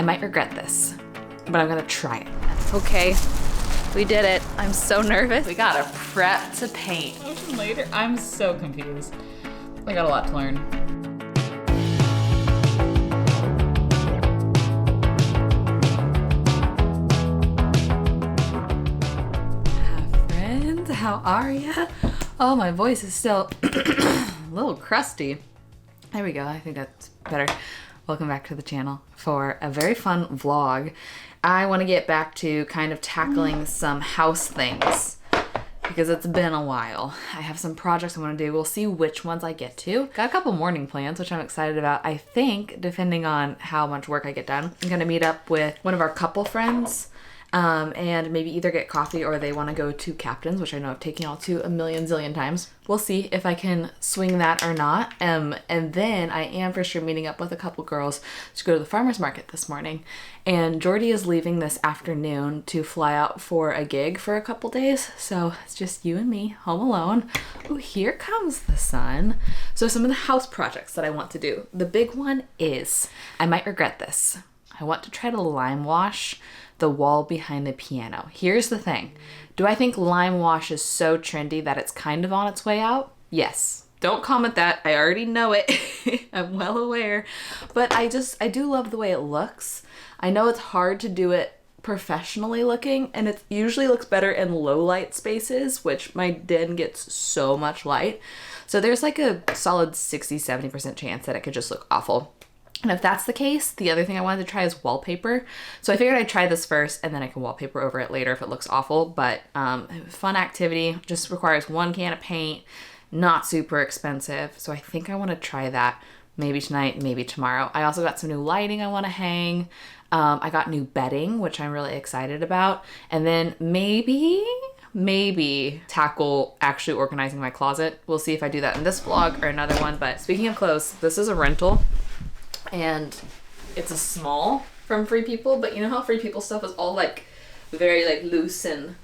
I might regret this, but I'm gonna try it. Okay, we did it. I'm so nervous. We gotta prep to paint. Ocean later? I'm so confused. I got a lot to learn. Hi friends, how are ya? Oh, my voice is still a little crusty. There we go, I think that's better. Welcome back to the channel for a very fun vlog. I want to get back to kind of tackling some house things because it's been a while. I have some projects I want to do. We'll see which ones I get to. Got a couple morning plans, which I'm excited about. I think, depending on how much work I get done, I'm going to meet up with one of our couple friends and maybe either get coffee or they want to go to Captain's, which I know I've taken y'all to a million zillion times. We'll see if I can swing that or not. And then I am for sure meeting up with a couple girls to go to the farmer's market this morning. And Jordy is leaving this afternoon to fly out for a gig for a couple days. So it's just you and me home alone. Oh, here comes the sun. So some of the house projects that I want to do. The big one is, I might regret this, I want to try to lime wash the wall behind the piano. Here's the thing. Do I think lime wash is so trendy that it's kind of on its way out? Yes. Don't comment that. I already know it. I'm well aware. But I do love the way it looks. I know it's hard to do it professionally looking, and it usually looks better in low light spaces, which my den gets so much light. So there's like a solid 60-70% chance that it could just look awful. And if that's the case, the other thing I wanted to try is wallpaper. So I figured I'd try this first and then I can wallpaper over it later if it looks awful. But fun activity, just requires 1 can of paint, not super expensive. So I think I want to try that maybe tonight, maybe tomorrow. I also got some new lighting I want to hang. I got new bedding, which I'm really excited about. And then maybe tackle actually organizing my closet. We'll see if I do that in this vlog or another one. But speaking of clothes, this is a rental. And it's a small from Free People, but you know how Free People stuff is all like very like loose, and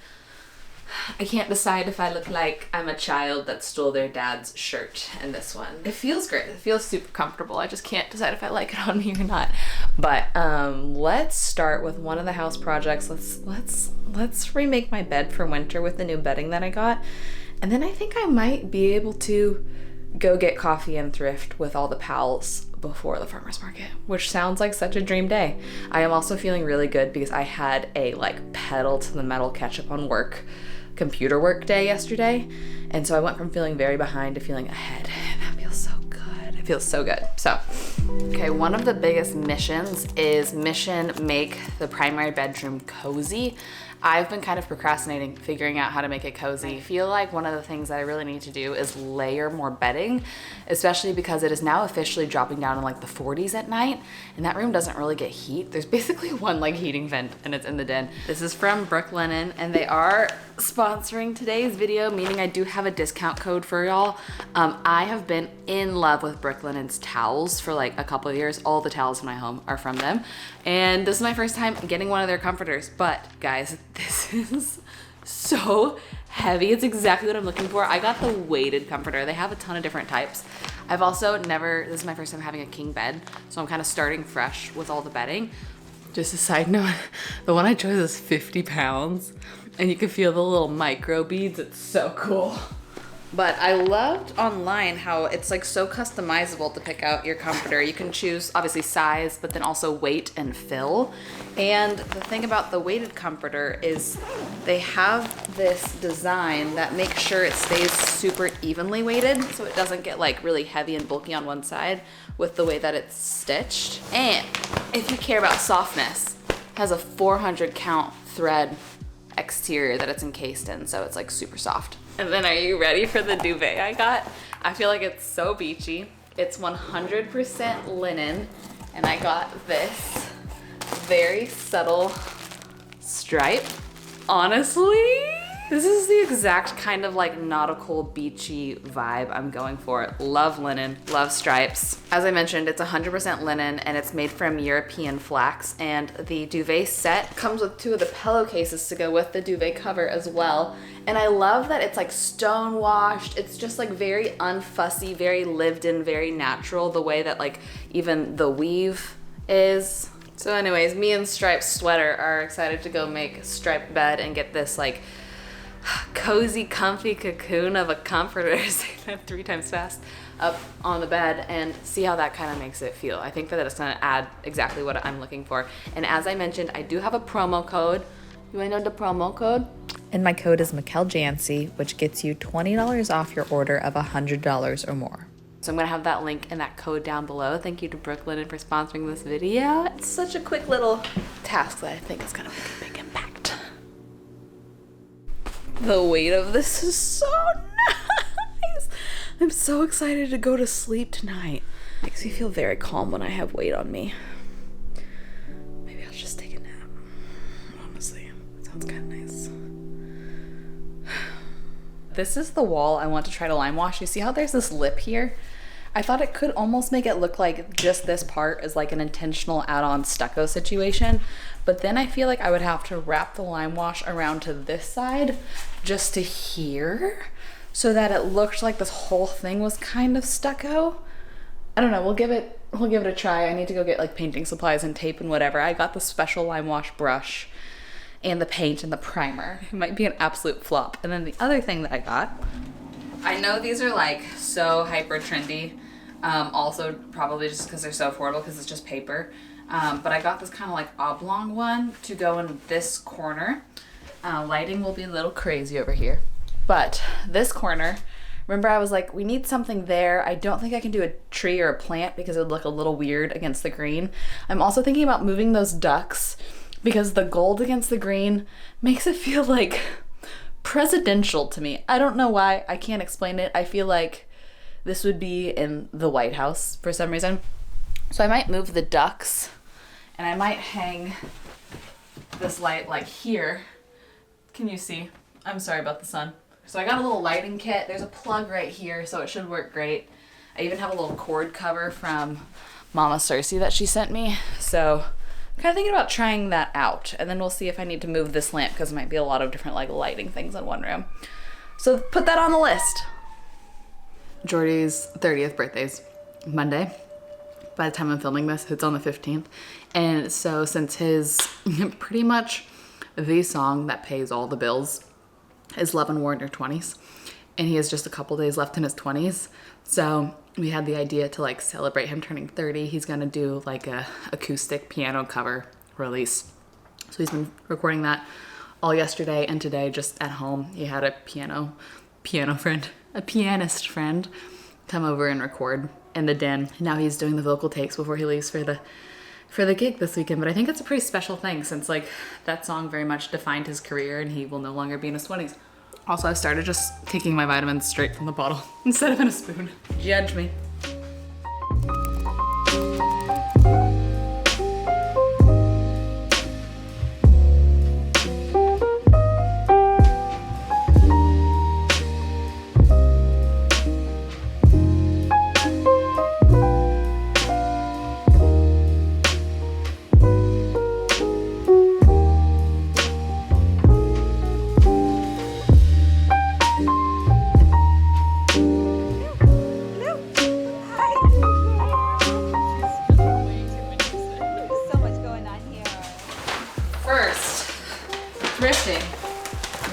I can't decide if I look like I'm a child that stole their dad's shirt in this one. It feels great. It feels super comfortable. I just can't decide if I like it on me or not. But let's start with one of the house projects. Let's remake my bed for winter with the new bedding that I got. And then I think I might be able to go get coffee and thrift with all the pals before the farmer's market, which sounds like such a dream day. I am also feeling really good because I had a like pedal to the metal catch up on work, computer work day yesterday. And so I went from feeling very behind to feeling ahead. And that feels so good. It feels so good. So, okay, one of the biggest missions is make the primary bedroom cozy. I've been kind of procrastinating figuring out how to make it cozy. I feel like one of the things that I really need to do is layer more bedding, especially because it is now officially dropping down in like the 40s at night, and that room doesn't really get heat. There's basically one like heating vent and it's in the den. This is from Brooklinen, and they are sponsoring today's video, meaning I do have a discount code for y'all. I have been in love with Brooklinen's towels for like a couple of years. All the towels in my home are from them. And this is my first time getting one of their comforters, but guys, this is so heavy. It's exactly what I'm looking for. I got the weighted comforter. They have a ton of different types. I've also this is my first time having a king bed, so I'm kind of starting fresh with all the bedding. Just a side note, the one I chose is 50 pounds, and you can feel the little micro beads. It's so cool. But I loved online how it's like so customizable to pick out your comforter. You can choose obviously size, but then also weight and fill. And the thing about the weighted comforter is they have this design that makes sure it stays super evenly weighted, so it doesn't get like really heavy and bulky on one side with the way that it's stitched. And if you care about softness, it has a 400 count thread exterior that it's encased in, so it's like super soft. And then are you ready for the duvet I got? I feel like it's so beachy. It's 100% linen, and I got this very subtle stripe. Honestly, this is the exact kind of like nautical beachy vibe I'm going for. Love linen, love stripes. As I mentioned, it's 100% linen and it's made from European flax, and the duvet set comes with 2 of the pillowcases to go with the duvet cover as well. And I love that it's like stone washed. It's just like very unfussy, very lived in, very natural, the way that like even the weave is. So anyways, me and Stripe's sweater are excited to go make striped bed and get this like cozy, comfy cocoon of a comforter, say that 3 times fast, up on the bed and see how that kind of makes it feel. I think that it's gonna add exactly what I'm looking for. And as I mentioned, I do have a promo code. You wanna know the promo code? And my code is Michelle Janse, which gets you $20 off your order of $100 or more. So I'm gonna have that link and that code down below. Thank you to Brooklinen for sponsoring this video. It's such a quick little task that I think is gonna make a big impact. The weight of this is so nice. I'm so excited to go to sleep tonight. Makes me feel very calm when I have weight on me. Maybe I'll just take a nap. Honestly, sounds kind of nice. This is the wall I want to try to lime wash. You see how there's this lip here? I thought it could almost make it look like just this part is like an intentional add-on stucco situation, but then I feel like I would have to wrap the lime wash around to this side just to here so that it looked like this whole thing was kind of stucco. I don't know, we'll give it a try. I need to go get like painting supplies and tape and whatever. I got the special lime wash brush and the paint and the primer. It might be an absolute flop. And then the other thing that I got, I know these are like so hyper trendy, also probably just because they're so affordable because it's just paper, but I got this kind of like oblong one to go in this corner. Lighting will be a little crazy over here, but this corner, remember I was like, we need something there. I don't think I can do a tree or a plant because it would look a little weird against the green. I'm also thinking about moving those ducks because the gold against the green makes it feel like presidential to me. I don't know why. I can't explain it. I feel like this would be in the White House for some reason. So I might move the ducks and I might hang this light like here. Can you see? I'm sorry about the sun. So I got a little lighting kit. There's a plug right here, so it should work great. I even have a little cord cover from Mama Cersei that she sent me. So I'm kind of thinking about trying that out, and then we'll see if I need to move this lamp because it might be a lot of different like lighting things in one room. So put that on the list. Jordy's 30th birthday's Monday. By the time I'm filming this, it's on the 15th. And so since his pretty much the song that pays all the bills is Love and War in Your 20s, and he has just a couple days left in his 20s, so we had the idea to like celebrate him turning 30. He's gonna do like a acoustic piano cover release. So he's been recording that all yesterday and today just at home. He had a pianist friend come over and record in the den. Now he's doing the vocal takes before he leaves for the gig this weekend. But I think it's a pretty special thing since like that song very much defined his career and he will no longer be in his 20s. Also, I started just taking my vitamins straight from the bottle instead of in a spoon. Judge me.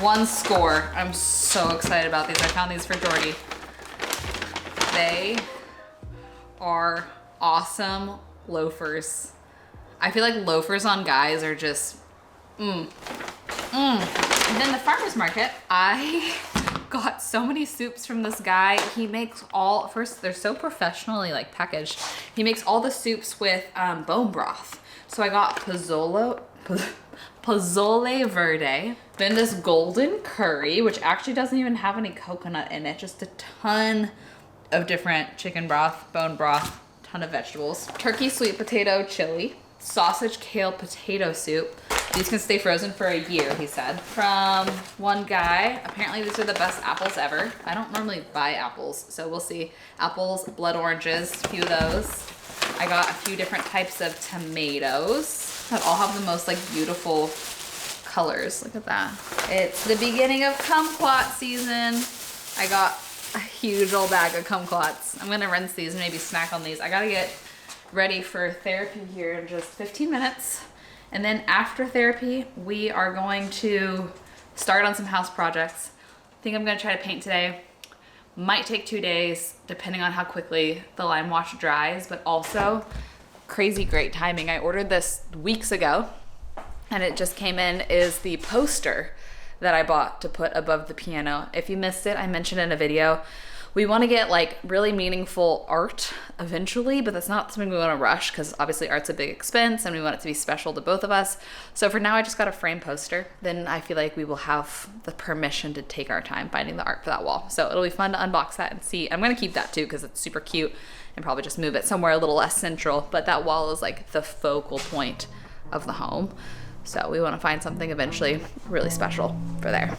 One score. I'm so excited about these. I found these for Jordy. They are awesome loafers. I feel like loafers on guys are just And then the farmer's market, I got so many soups from this guy. He makes all, first they're so professionally like packaged. He makes all the soups with bone broth. So I got Pozole Verde, then this golden curry, which actually doesn't even have any coconut in it, just a ton of different chicken broth, bone broth, ton of vegetables, turkey sweet potato chili, sausage kale potato soup. These can stay frozen for a year, he said. From one guy, apparently these are the best apples ever. I don't normally buy apples, so we'll see. Apples, blood oranges, a few of those. I got a few different types of tomatoes that all have the most like beautiful colors. Look at that. It's the beginning of kumquat season. I got a huge old bag of kumquats. I'm gonna rinse these and maybe snack on these. I gotta get ready for therapy here in just 15 minutes. And then after therapy, we are going to start on some house projects. I think I'm gonna try to paint today. Might take 2 days, depending on how quickly the lime wash dries, but also crazy great timing. I ordered this weeks ago and it just came in, is the poster that I bought to put above the piano. If you missed it, I mentioned in a video, we want to get like really meaningful art eventually, but that's not something we want to rush because obviously art's a big expense and we want it to be special to both of us. So for now, I just got a frame poster. Then I feel like we will have the permission to take our time finding the art for that wall. So it'll be fun to unbox that and see. I'm going to keep that too because it's super cute and probably just move it somewhere a little less central. But that wall is like the focal point of the home. So we want to find something eventually really special for there.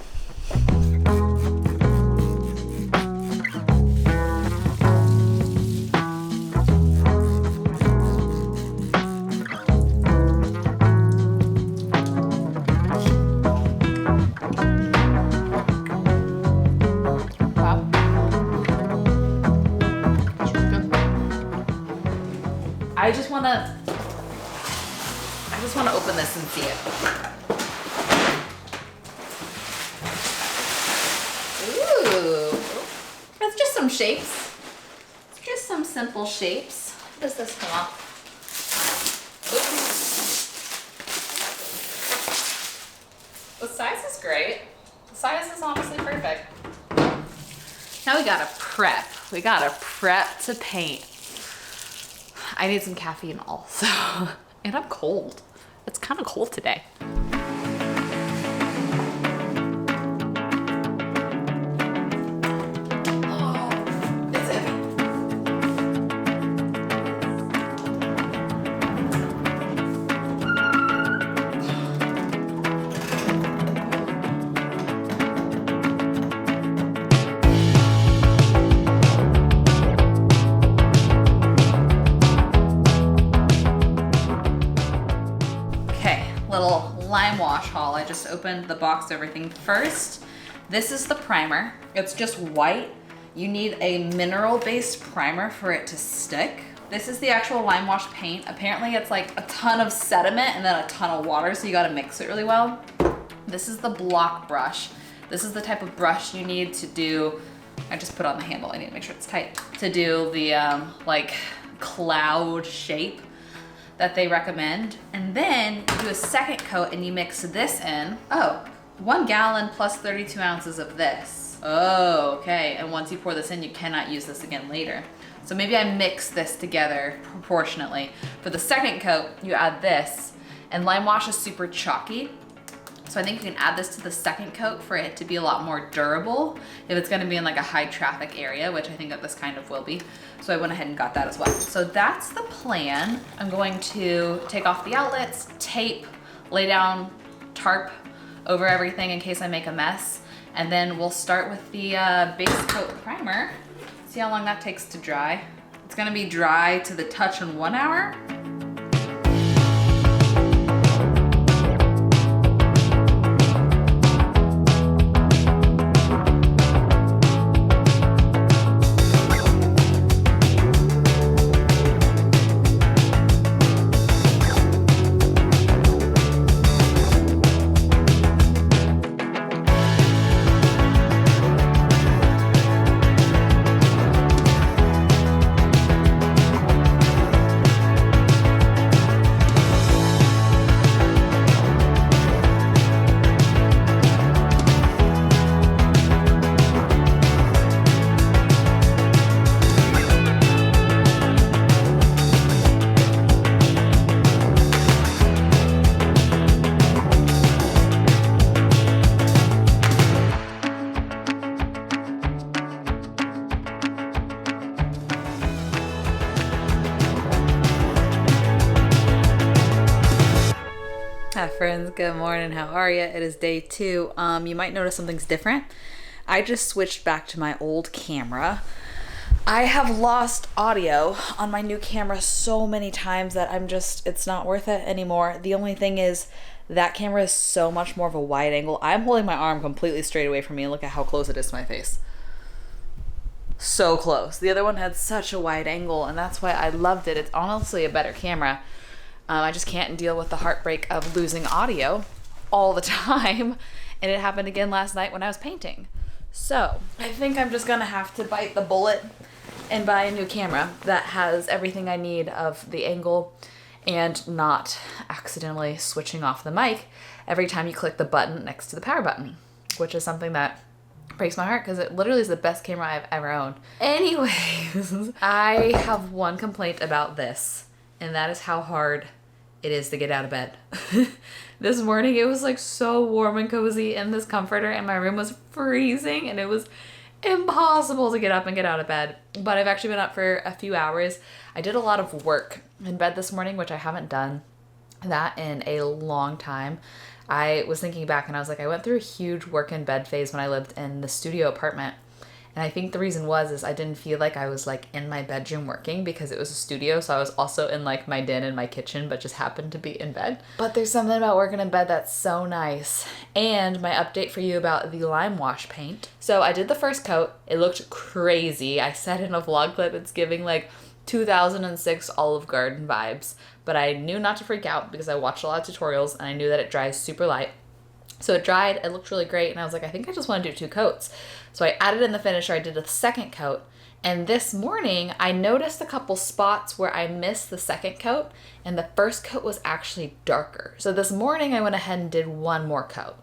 I just want to open this and see it. Ooh, that's just some shapes. It's just some simple shapes. How does this come off? Oops. The size is great. The size is honestly perfect. Now we gotta prep. We gotta prep to paint. I need some caffeine also. And I'm cold. It's kind of cold today. Oh, it's heavy. Little lime wash haul. I just opened the box of everything first. This is the primer. It's just white. You need a mineral-based primer for it to stick. This is the actual lime wash paint. Apparently it's like a ton of sediment and then a ton of water, so you gotta mix it really well. This is the block brush. This is the type of brush you need to do, I just put on the handle, I need to make sure it's tight, to do the like cloud shape that they recommend. And then you do a second coat and you mix this in. Oh, 1 gallon plus 32 ounces of this. Oh, okay. And once you pour this in, you cannot use this again later. So maybe I mix this together proportionately. For the second coat, you add this, and lime wash is super chalky. So I think you can add this to the second coat for it to be a lot more durable if it's gonna be in like a high traffic area, which I think that this kind of will be. So I went ahead and got that as well. So that's the plan. I'm going to take off the outlets, tape, lay down tarp over everything in case I make a mess. And then we'll start with the base coat primer. See how long that takes to dry. It's gonna be dry to the touch in 1 hour. Hi friends, good morning, how are you? It is day 2. You might notice something's different. I just switched back to my old camera. I have lost audio on my new camera so many times that it's not worth it anymore. The only thing is that camera is so much more of a wide angle. I'm holding my arm completely straight away from me and look at how close it is to my face. so close. The other one had such a wide angle, and that's why I loved it. It's honestly a better camera. I just can't deal with the heartbreak of losing audio all the time. And it happened again last night when I was painting. So I think I'm just gonna have to bite the bullet and buy a new camera that has everything I need of the angle and not accidentally switching off the mic every time you click the button next to the power button, which is something that breaks my heart because it literally is the best camera I've ever owned. Anyways, I have one complaint about this, and that is how hard it is to get out of bed. This morning it was like so warm and cozy in this comforter, and my room was freezing, and it was impossible to get up and get out of bed. But I've actually been up for a few hours. I did a lot of work in bed this morning, which I haven't done that in a long time. I was thinking back and I was like, I went through a huge work in bed phase when I lived in the studio apartment. And I think the reason is I didn't feel like I was like in my bedroom working because it was a studio. So I was also in like my den and my kitchen, but just happened to be in bed. But there's something about working in bed that's so nice. And my update for you about the limewash paint. So I did the first coat. It looked crazy. I said in a vlog clip, it's giving like 2006 Olive Garden vibes. But I knew not to freak out because I watched a lot of tutorials and I knew that it dries super light. So it dried, it looked really great, and I was like, I think I just want to do 2 coats. So I added in the finisher, I did a second coat, and this morning I noticed a couple spots where I missed the second coat, and the first coat was actually darker. So this morning I went ahead and did 1 more coat.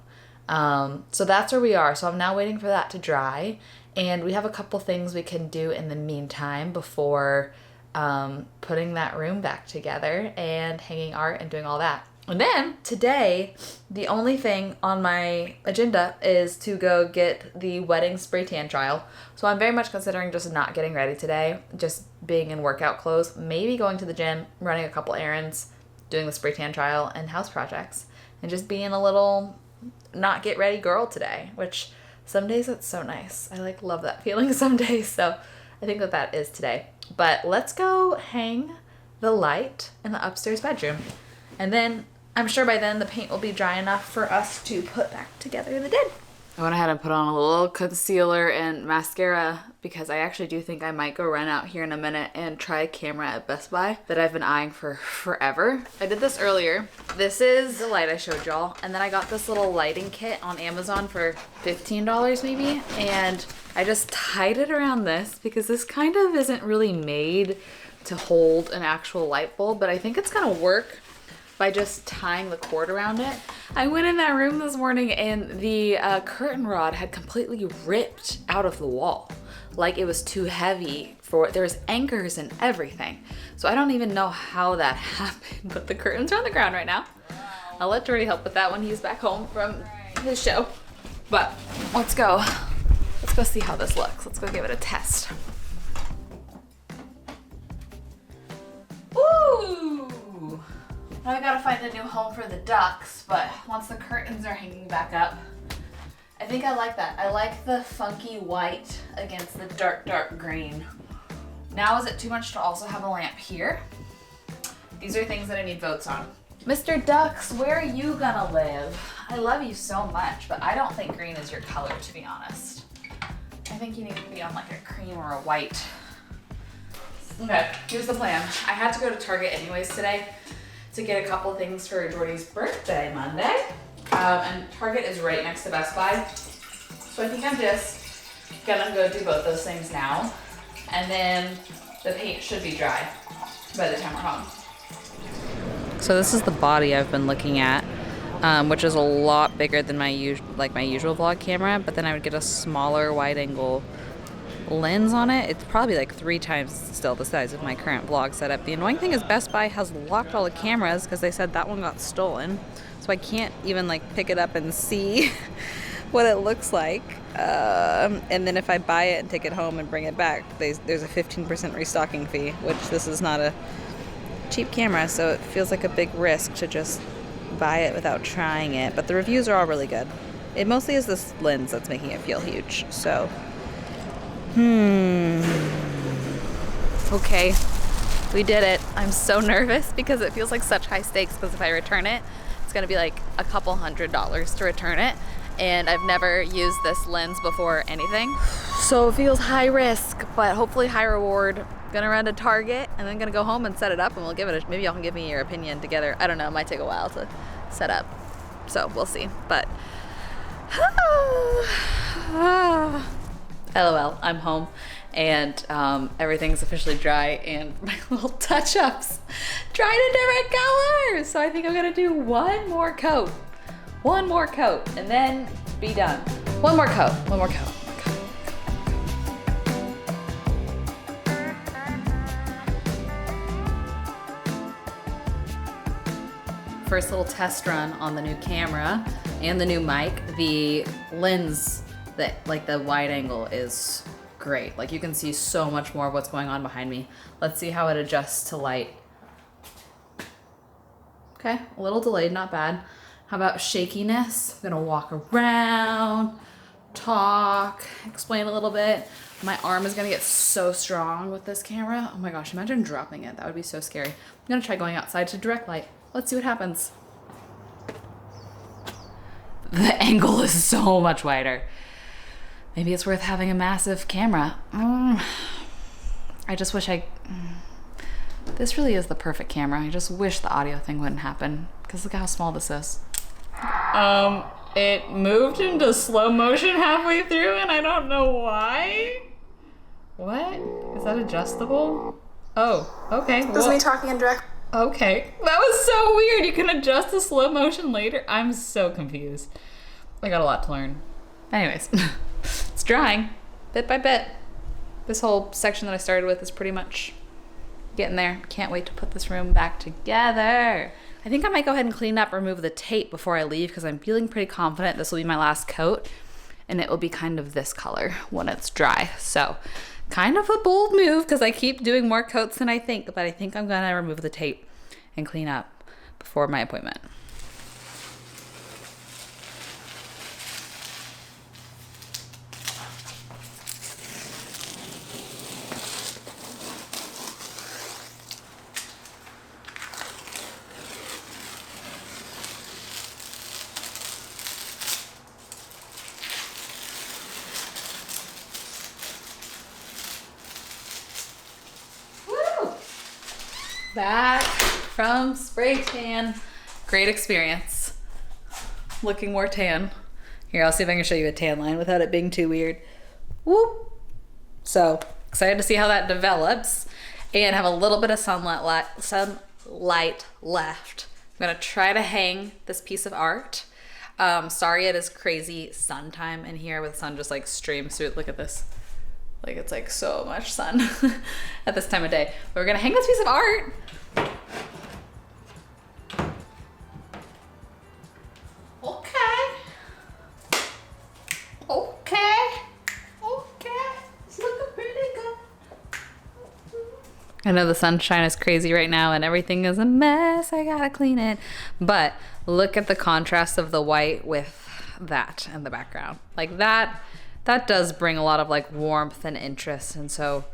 So that's where we are. So I'm now waiting for that to dry, and we have a couple things we can do in the meantime before putting that room back together and hanging art and doing all that. And then today, the only thing on my agenda is to go get the wedding spray tan trial. So I'm very much considering just not getting ready today, just being in workout clothes, maybe going to the gym, running a couple errands, doing the spray tan trial and house projects, and just being a little not get ready girl today, which some days it's so nice. I like love that feeling some days. So I think that is today. But let's go hang the light in the upstairs bedroom. And then I'm sure by then the paint will be dry enough for us to put back together the den. I went ahead and put on a little concealer and mascara because I actually do think I might go run out here in a minute and try a camera at Best Buy that I've been eyeing for forever. I did this earlier. This is the light I showed y'all. And then I got this little lighting kit on Amazon for $15 maybe. And I just tied it around this because this kind of isn't really made to hold an actual light bulb, but I think it's gonna work by just tying the cord around it. I went in that room this morning and the curtain rod had completely ripped out of the wall. Like it was too heavy for, there was anchors and everything. So I don't even know how that happened, but the curtains are on the ground right now. I'll let Jordy help with that when he's back home from his show. But let's go see how this looks. Let's go give it a test. Woo! Now I gotta find a new home for the ducks, but once the curtains are hanging back up, I think I like that. I like the funky white against the dark, dark green. Now is it too much to also have a lamp here? These are things that I need votes on. Mr. Ducks, where are you gonna live? I love you so much, but I don't think green is your color, to be honest. I think you need to be on like a cream or a white. Okay, here's the plan. I had to go to Target anyways today to get a couple things for Jordy's birthday Monday. And Target is right next to Best Buy. So I think I'm just gonna go do both those things now. And then the paint should be dry by the time we're home. So this is the body I've been looking at, which is a lot bigger than my usual vlog camera, but then I would get a smaller wide angle lens on it. It's probably like 3 times still the size of my current vlog setup. The annoying thing is Best Buy has locked all the cameras because they said that one got stolen. So I can't even like pick it up and see what it looks like. And then if I buy it and take it home and bring it back, there's a 15% restocking fee, which this is not a cheap camera, so it feels like a big risk to just buy it without trying it. But the reviews are all really good. It mostly is this lens that's making it feel huge. So okay, we did it. I'm so nervous because it feels like such high stakes, because if I return it, it's gonna be like a couple $100s to return it, and I've never used this lens before anything. So it feels high risk, but hopefully high reward. Gonna run to Target and then gonna go home and set it up, and we'll give it maybe y'all can give me your opinion together. I don't know, it might take a while to set up. So we'll see, but LOL, I'm home and everything's officially dry and my little touch-ups dried in different colors. So I think I'm gonna do one more coat and then be done. One more coat. First little test run on the new camera and the new mic. The lens, like the wide angle is great. Like you can see so much more of what's going on behind me. Let's see how it adjusts to light. Okay, a little delayed, not bad. How about shakiness? I'm gonna walk around, talk, explain a little bit. My arm is gonna get so strong with this camera. Oh my gosh, imagine dropping it. That would be so scary. I'm gonna try going outside to direct light. Let's see what happens. The angle is so much wider. Maybe it's worth having a massive camera. I just wish this really is the perfect camera. I just wish the audio thing wouldn't happen, because look how small this is. It moved into slow motion halfway through and I don't know why. What? Is that adjustable? Oh, okay. This is me talking in direct. Okay, that was so weird. You can adjust the slow motion later. I'm so confused. I got a lot to learn. Anyways, it's drying bit by bit. This whole section that I started with is pretty much getting there. Can't wait to put this room back together. I think I might go ahead and clean up, remove the tape before I leave, because I'm feeling pretty confident this will be my last coat and it will be kind of this color when it's dry. So kind of a bold move because I keep doing more coats than I think, but I think I'm gonna remove the tape and clean up before my appointment. Back from spray tan. Great experience. Looking more tan. Here, I'll see if I can show you a tan line without it being too weird. Whoop. So excited to see how that develops and have a little bit of sunlight left. I'm gonna try to hang this piece of art. Sorry, it is crazy sun time in here with sun just like streams through. Look at this. Like it's like so much sun at this time of day. But we're gonna hang this piece of art. Okay. It's looking pretty good. I know the sunshine is crazy right now and everything is a mess. I gotta clean it. But look at the contrast of the white with that in the background. Like that does bring a lot of like warmth and interest, and so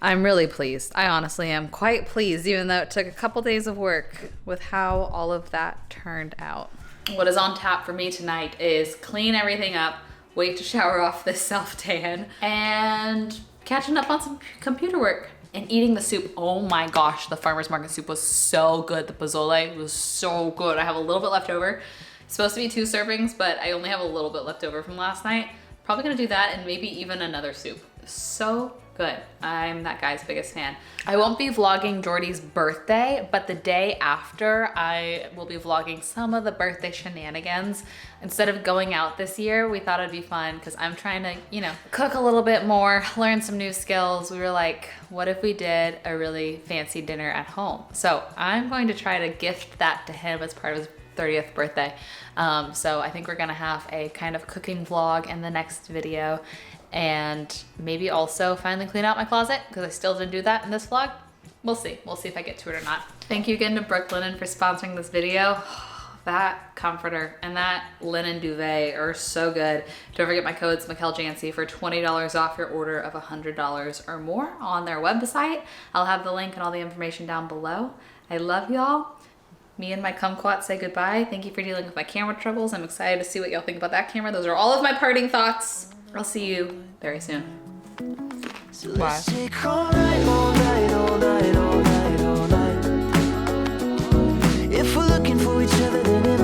I'm really pleased. I honestly am quite pleased, even though it took a couple days of work, with how all of that turned out. What is on tap for me tonight is clean everything up, wait to shower off this self-tan, and catching up on some computer work and eating the soup. Oh my gosh, the farmer's market soup was so good. The pozole was so good. I have a little bit left over. It's supposed to be 2 servings, but I only have a little bit left over from last night. Probably gonna do that and maybe even another soup. So good. I'm that guy's biggest fan. I won't be vlogging Jordy's birthday, but the day after I will be vlogging some of the birthday shenanigans. Instead of going out this year, we thought it'd be fun because I'm trying to, you know, cook a little bit more, learn some new skills. We were like, what if we did a really fancy dinner at home? So I'm going to try to gift that to him as part of his 30th birthday. So I think we're gonna have a kind of cooking vlog in the next video, and maybe also finally clean out my closet because I still didn't do that in this vlog. We'll see if I get to it or not. Thank you again to Brooklinen for sponsoring this video. That comforter and that linen duvet are so good. Don't forget my code's Michelle Janse for $20 off your order of $100 or more on their website. I'll have the link and all the information down below. I love y'all. Me and my kumquats say goodbye. Thank you for dealing with my camera troubles. I'm excited to see what y'all think about that camera. Those are all of my parting thoughts. I'll see you very soon. So Bye. let's take all night, all night, all night, all night, all night. If we're looking for each other, then